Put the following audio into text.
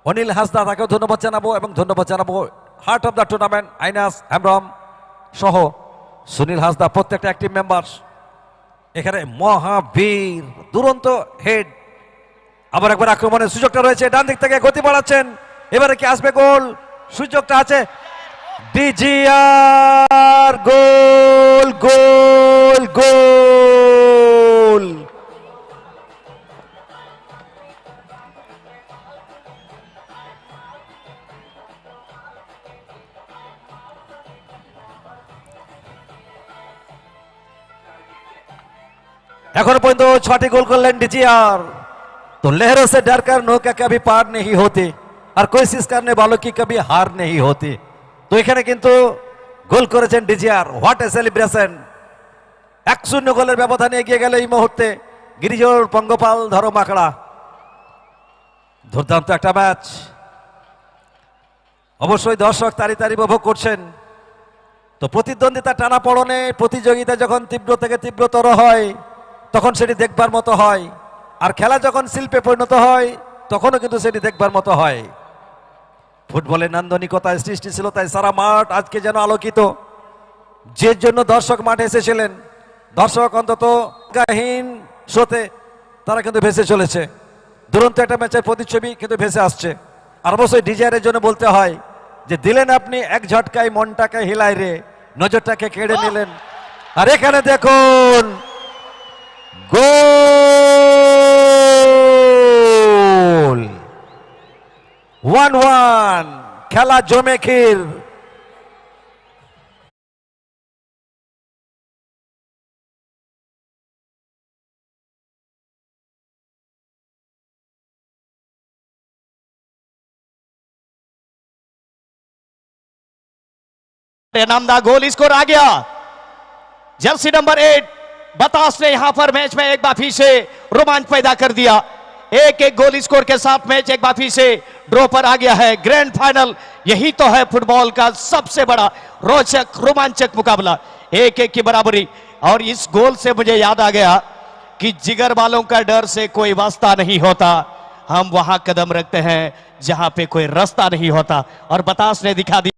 অনিল হাসদা, তাকেও ধন্যবাদ জানাবো এবং ধন্যবাদ জানাবো heart of the tournament Ainas Hembram সহ সুনীল হাসদা, প্রত্যেকটা অ্যাক্টিভ মেম্বার। এখানে মহাবীর দুরন্ত হেড, আবার একবার আক্রমণের সুযোগটা রয়েছে, ডান দিক থেকে গতি বাড়াচ্ছেন, এবারে কি আসবে গোল? সুযোগটা আছে, ডিজিআর, গোল গোল গোল। এখনো পর্যন্ত 6টি গোল করলেন ডিজিআর। तो लहरों से डरकर नौका कभी पार नहीं होती और कोशिश करने वालों की कभी हार नहीं होती। तो এখানে কিন্তু গোল করেছেন ডিজিআর। What a celebration! 1-0 গোলের ব্যবধানে এগিয়ে গেল এই মুহূর্তে গিরিজোর পঙ্গপাল ধরম আখড়া। দুর্দান্ত একটা ম্যাচ, অবশ্যই দর্শক তারি তারি উপভোগ করছেন। তো প্রতিদ্বন্দ্বিতা টানা পড়নে, প্রতিযোগিতা যখন তীব্র থেকে তীব্রতর হয় তখন সেটি দেখবার মতো হয়, আর খেলা যখন শিল্পে পরিণত হয় তখনও কিন্তু সেটি দেখবার মতো হয়। ফুটবলের নান্দনিকতায় সৃষ্টিশীলতায় সারা মাঠ আজকে যেন আলোকিত। যে জন্য দর্শক মাঠে এসেছিলেন, দর্শক অন্তত গাহীন শোতে তারা কিন্তু ভেসে চলেছে। দুরন্ত একটা ম্যাচের প্রতিচ্ছবি কিন্তু ভেসে আসছে। আর অবশ্যই ডিজায়ারের জন্য বলতে হয় যে দিলেন আপনি এক ঝটকায় মনটাকে হিলাই রে, নজরটাকে কেড়ে নিলেন। আর এখানে দেখুন গোল, 1-1, খেলা জমে ক্ষীর। नामदा गोल स्कोर आ गया। जर्सी नंबर 8 बतास ने यहां पर मैच में एक बार फिर से रोमांच पैदा कर दिया। एक एक गोल स्कोर के साथ मैच एक बार फिर से ड्रॉ पर आ गया है। ग्रैंड फाइनल यही तो है फुटबॉल का सबसे बड़ा रोचक रोमांचक मुकाबला, 1-1 की बराबरी। और इस गोल से मुझे याद आ गया कि जिगर वालों का डर से कोई वास्ता नहीं होता, हम वहां कदम रखते हैं जहां पे कोई रास्ता नहीं होता। और बतास ने दिखा दिया।